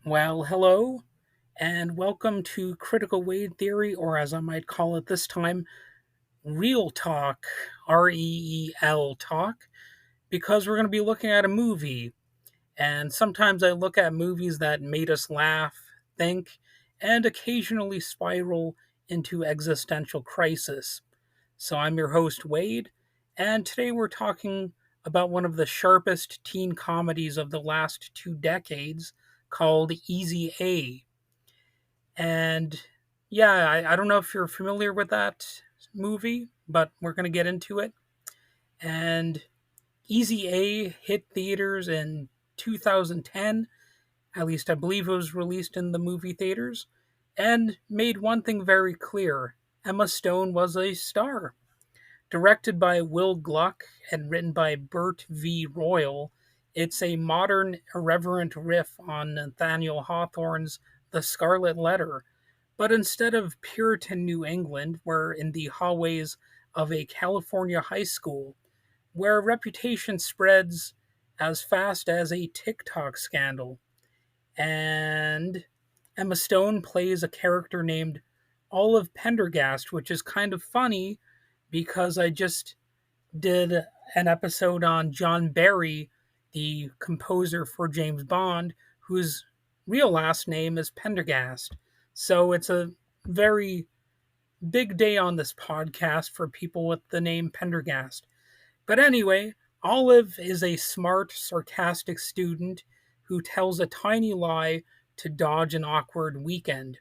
Well, hello, and welcome to Critical Weight Theory, or as I might call it this time, Real Talk, REEL Talk, because we're going to be looking at a movie. And sometimes I look at movies that made us laugh, think, and occasionally spiral into existential crisis. So I'm your host, Wade, and today we're talking about one of the sharpest teen comedies of the last 2 decades called Easy A. And yeah, I don't know if you're familiar with that movie, but we're going to get into it. And Easy A hit theaters in 2010. At least I believe it was released in the movie theaters, and made one thing very clear: Emma Stone was a star. Directed by Will Gluck and written by Bert V. Royal, it's a modern, irreverent riff on Nathaniel Hawthorne's The Scarlet Letter, but instead of Puritan New England, we're in the hallways of a California high school where reputation spreads as fast as a TikTok scandal. And Emma Stone plays a character named Olive Pendergast, which is kind of funny because I just did an episode on John Barry, the composer for James Bond, whose real last name is Pendergast. So it's a very big day on this podcast for people with the name Pendergast. But anyway, Olive is a smart, sarcastic student who tells a tiny lie to dodge an awkward weekend.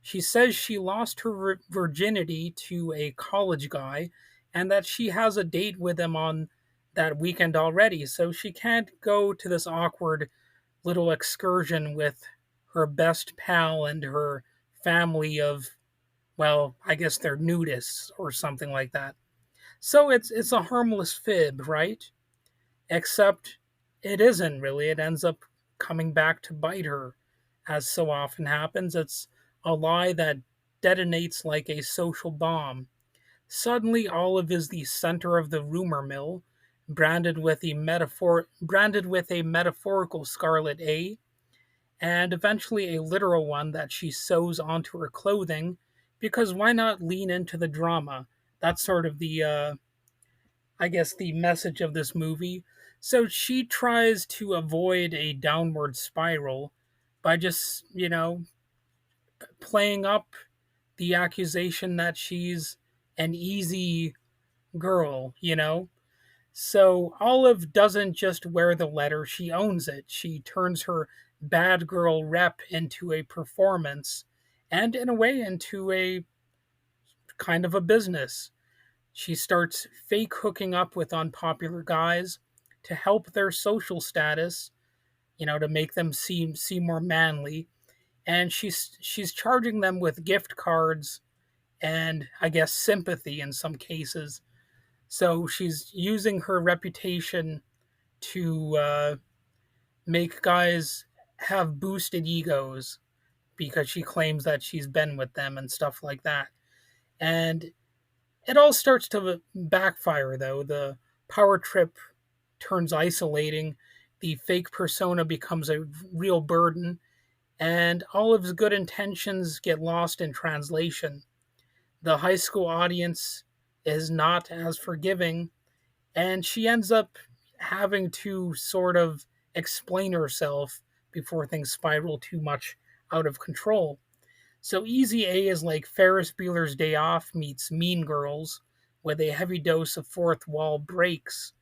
She says she lost her virginity to a college guy and that she has a date with him on that weekend already, so she can't go to this awkward little excursion with her best pal and her family of, well, I guess they're nudists or something like that. So it's a harmless fib, right? Except it isn't really. It ends up coming back to bite her, as so often happens. It's a lie that detonates like a social bomb. Suddenly, Olive is the center of the rumor mill, branded with a metaphorical scarlet A, and eventually a literal one that she sews onto her clothing. Because why not lean into the drama? That's sort of I guess, the message of this movie. So she tries to avoid a downward spiral by just, playing up the accusation that she's an easy girl. So Olive doesn't just wear the letter, she owns it. She turns her bad girl rep into a performance and, in a way, into a kind of a business. She starts fake hooking up with unpopular guys to help their social status, to make them seem more manly. And she's charging them with gift cards and, I guess, sympathy in some cases. So she's using her reputation to make guys have boosted egos because she claims that she's been with them and stuff like that. And it all starts to backfire, though. The power trip turns isolating, the fake persona becomes a real burden, and Olive's good intentions get lost in translation. The high school audience is not as forgiving, and she ends up having to sort of explain herself before things spiral too much out of control. So Easy A is like Ferris Bueller's Day Off meets Mean Girls, with a heavy dose of fourth wall breaks.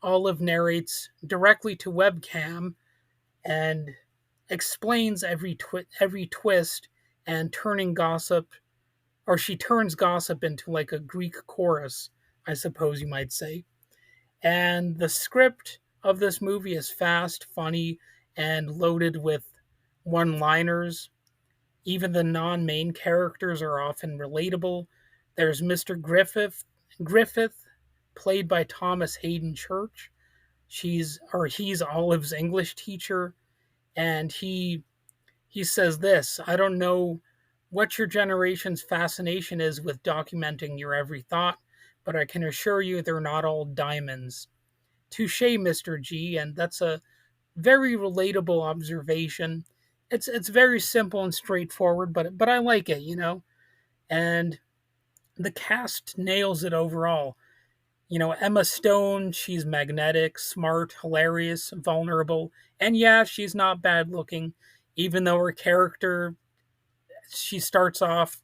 Olive narrates directly to webcam and explains every twist and turning gossip, or she turns gossip into like a Greek chorus, I suppose you might say. And the script of this movie is fast, funny, and loaded with one-liners. Even the non-main characters are often relatable. There's Mr. Griffith, played by Thomas Hayden Church. He's Olive's English teacher, and he says this: I don't know what your generation's fascination is with documenting your every thought, but I can assure you they're not all diamonds. Touche, Mr. G, and that's a very relatable observation it's very simple and straightforward, but I like it, and the cast nails it overall. Emma Stone, she's magnetic, smart, hilarious, vulnerable, and yeah, she's not bad looking, even though her character, she starts off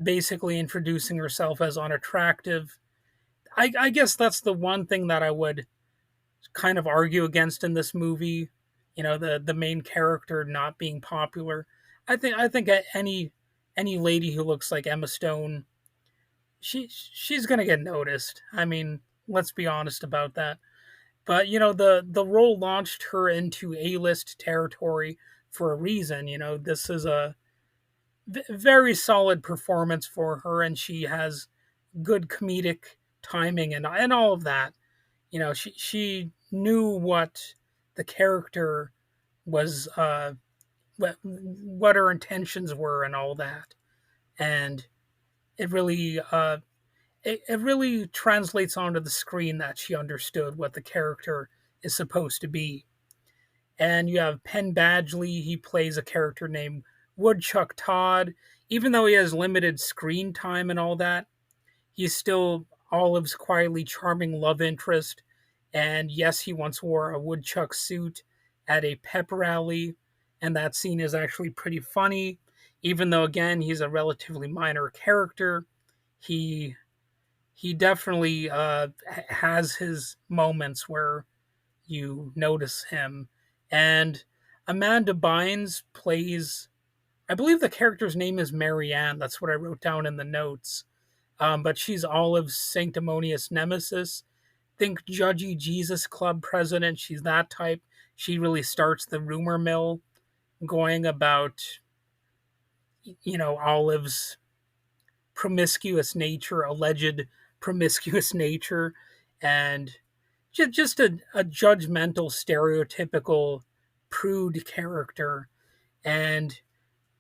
basically introducing herself as unattractive. I guess that's the one thing that I would kind of argue against in this movie. The main character not being popular. I think any lady who looks like Emma Stone, she's gonna get noticed. I mean, let's be honest about that. But the role launched her into A-list territory for a reason. This is a very solid performance for her, and she has good comedic timing and all of that. She knew what the character was, what her intentions were, and all that, and it really it really translates onto the screen that she understood what the character is supposed to be. And you have Penn Badgley. He plays a character named Woodchuck Todd. Even though he has limited screen time and all that, he's still Olive's quietly charming love interest. And yes, he once wore a woodchuck suit at a pep rally, and that scene is actually pretty funny. Even though, again, he's a relatively minor character, he he definitely has his moments where you notice him. And Amanda Bynes plays, I believe the character's name is Marianne. That's what I wrote down in the notes. But she's Olive's sanctimonious nemesis. Think Judgy Jesus Club president. She's that type. She really starts the rumor mill going about, Olive's promiscuous nature, alleged promiscuous nature, and just a judgmental, stereotypical prude character. And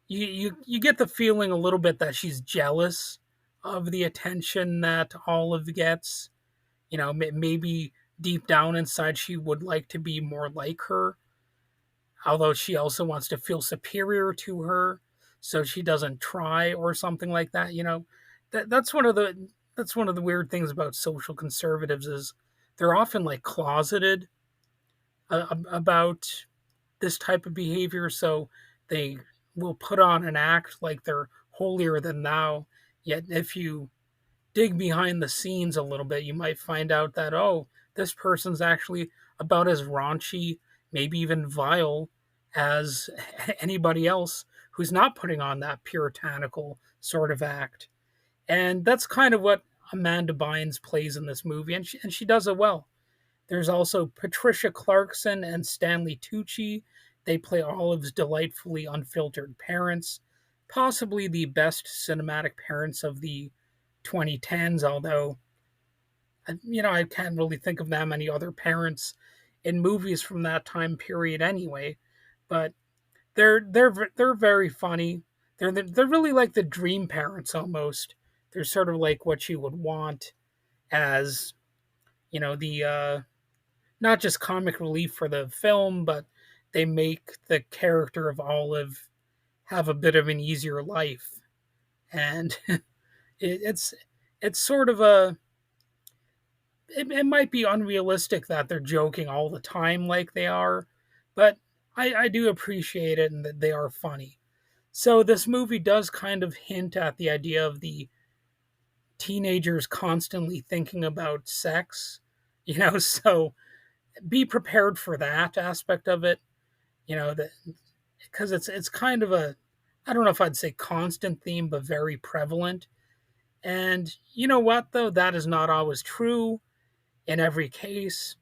you get the feeling a little bit that she's jealous of the attention that Olive gets. Maybe deep down inside she would like to be more like her, although she also wants to feel superior to her, so she doesn't try or something like that. That's one of the weird things about social conservatives is they're often like closeted about this type of behavior, so they will put on an act like they're holier than thou. Yet if you dig behind the scenes a little bit, you might find out that, oh, this person's actually about as raunchy, maybe even vile, as anybody else who's not putting on that puritanical sort of act. And that's kind of what Amanda Bynes plays in this movie, and she does it well. There's also Patricia Clarkson and Stanley Tucci. They play Olive's delightfully unfiltered parents, possibly the best cinematic parents of the 2010s, although I can't really think of that many other parents in movies from that time period anyway. But they're very funny. They're really like the dream parents almost. They're sort of like what you would want as the not just comic relief for the film, but they make the character of Olive have a bit of an easier life. And it's sort of it might be unrealistic that they're joking all the time like they are, but I do appreciate it and that they are funny. So this movie does kind of hint at the idea of the teenagers constantly thinking about sex, so be prepared for that aspect of it, that because it's kind of a, I don't know if I'd say constant theme, but very prevalent. And you know what though, that is not always true in every case.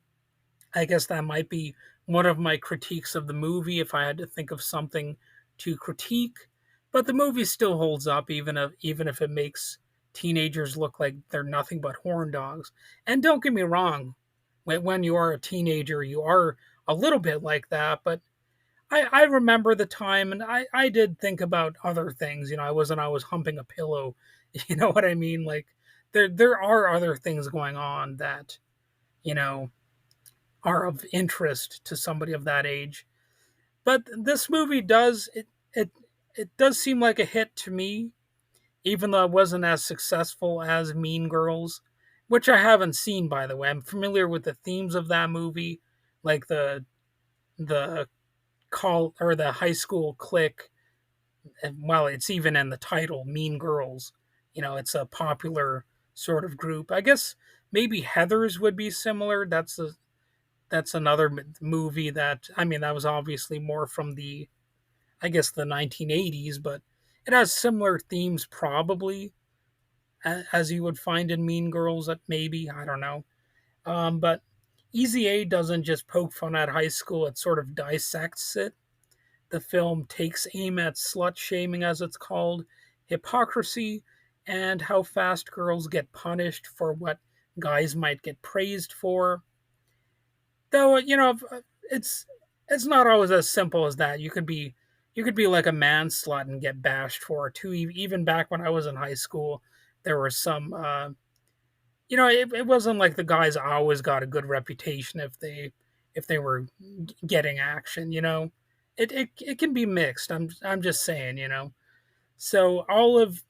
I guess that might be one of my critiques of the movie if I had to think of something to critique. But the movie still holds up, even if it makes teenagers look like they're nothing but horn dogs. And don't get me wrong, when you are a teenager, you are a little bit like that. But I remember the time, and I did think about other things. I wasn't always humping a pillow. You know what I mean? Like there are other things going on that you know are of interest to somebody of that age. But this movie does it does seem like a hit to me, even though it wasn't as successful as Mean Girls, which I haven't seen, by the way. I'm familiar with the themes of that movie, like the call or the high school clique. And well, it's even in the title, Mean Girls. You know, it's a popular sort of group. I guess maybe Heathers would be similar. That's another movie that, I mean, that was obviously more from the, I guess, the 1980s, but it has similar themes probably as you would find in Mean Girls. Maybe, I don't know. But Easy A doesn't just poke fun at high school; it sort of dissects it. The film takes aim at slut shaming, as it's called, hypocrisy, and how fast girls get punished for what guys might get praised for. Though it's it's not always as simple as that. You could be like a man slut and get bashed for it too. Even back when I was in high school, there were some. It wasn't like the guys always got a good reputation if they were getting action. It can be mixed. I'm just saying. So Olive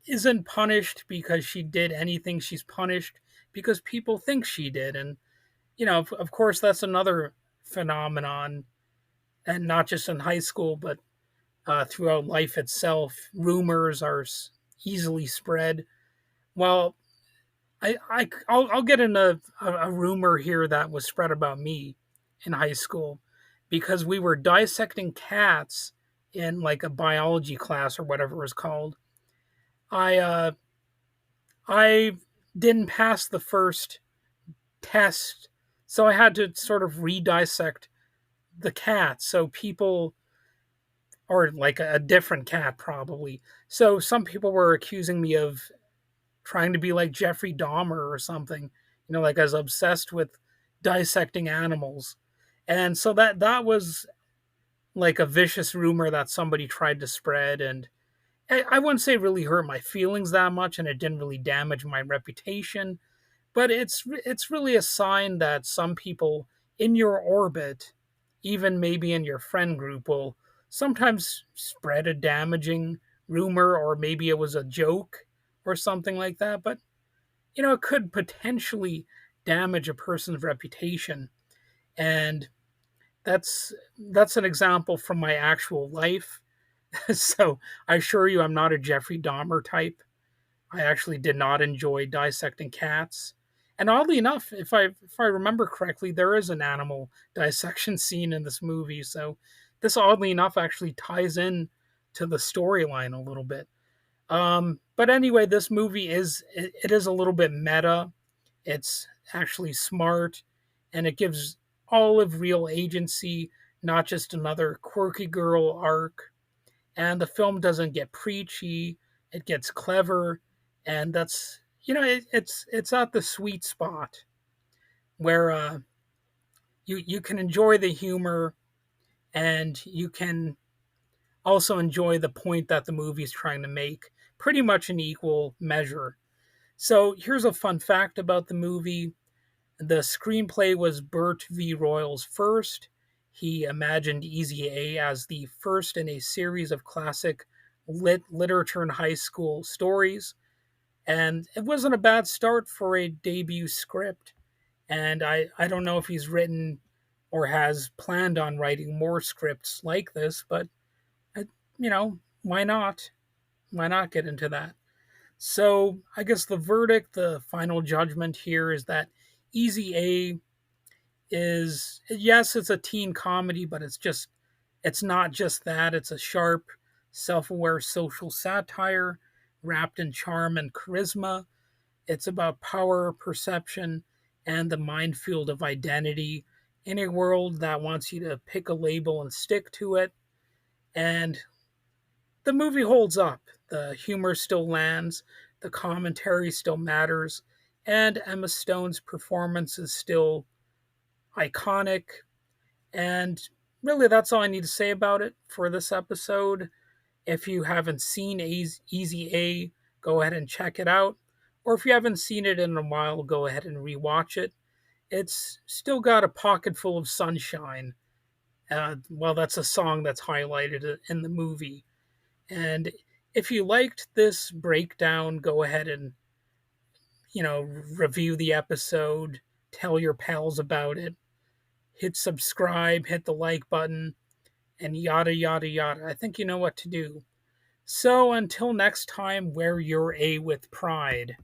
isn't punished because she did anything. She's punished because people think she did, and of course, that's another phenomenon, and not just in high school, but throughout life itself. Rumors are easily spread. Well, I'll get into a rumor here that was spread about me in high school because we were dissecting cats in like a biology class or whatever it was called. I didn't pass the first test, so I had to sort of redissect the cat. So people, or like a different cat probably. So some people were accusing me of trying to be like Jeffrey Dahmer or something. Like I was obsessed with dissecting animals, and so that was like a vicious rumor that somebody tried to spread, and I wouldn't say it really hurt my feelings that much, and it didn't really damage my reputation. But it's really a sign that some people in your orbit, even maybe in your friend group, will sometimes spread a damaging rumor, or maybe it was a joke or something like that. But it could potentially damage a person's reputation, and that's an example from my actual life. So I assure you, I'm not a Jeffrey Dahmer type. I actually did not enjoy dissecting cats. And oddly enough, if I remember correctly, there is an animal dissection scene in this movie. So this oddly enough actually ties in to the storyline a little bit. But anyway, this movie is a little bit meta. It's actually smart, and it gives Olive real agency, not just another quirky girl arc. And the film doesn't get preachy; it gets clever, and that's it's at the sweet spot where you can enjoy the humor, and you can also enjoy the point that the movie's trying to make, pretty much in equal measure. So here's a fun fact about the movie. The screenplay was Burt V. Royal's first. He imagined Easy A as the first in a series of classic literature and high school stories. And it wasn't a bad start for a debut script. And I don't know if he's written or has planned on writing more scripts like this, but, uh, why not? Why not get into that? So I guess the verdict, the final judgment here is that Easy A is, yes, it's a teen comedy, but it's not just that. It's a sharp, self-aware social satire wrapped in charm and charisma. It's about power, perception, and the minefield of identity in a world that wants you to pick a label and stick to it. And the movie holds up. The humor still lands, the commentary still matters, and Emma Stone's performance is still iconic. And really, that's all I need to say about it for this episode. If you haven't seen Easy A, go ahead and check it out. Or if you haven't seen it in a while, go ahead and rewatch it. It's still got a pocket full of sunshine, Well, that's a song that's highlighted in the movie. And if you liked this breakdown, go ahead and, review the episode, tell your pals about it, hit subscribe, hit the like button, and yada, yada, yada. I think you know what to do. So until next time, wear your A with pride.